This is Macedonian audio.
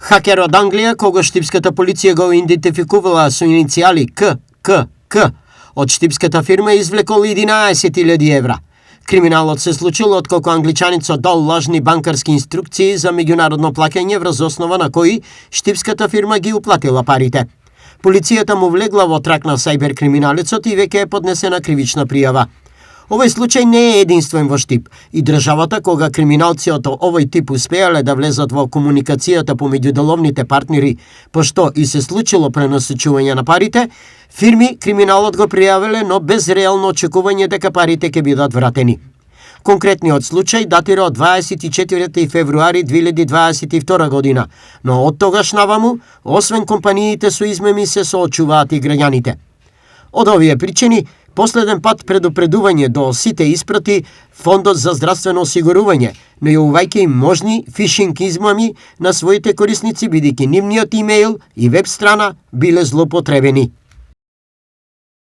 Хакер од Англија, кого штипската полиција го идентификувала со иницијали ККК, од штипската фирма извлекол 11.000 евра. Криминалот се случил отколку англичаницот дал лажни банкарски инструкции за меѓународно плаќање врз основа на кои штипската фирма ги уплатила парите. Полицијата му влегла во трак на сајбер криминалецот и веќе е поднесена кривична пријава. Овој случај не е единствен во Штип и државата кога криминалци од овој тип успеале да влезат во комуникацијата помеѓу деловните партнери, пошто и се случило пренасочување на парите, фирми криминалот го пријавиле, но без реално очекување дека парите ќе бидат вратени. Конкретниот случај датира од 24 февруари 2022 година, но од тогаш наваму, освен компаниите со измами, се соочуваат и граѓаните. Од овие причини, последен пат предупредување до сите испрати Фондот за здравствено осигурување, најавувајќи им можни фишинг измами на своите корисници, бидејќи нивниот имејл и веб страна биле злоупотребени.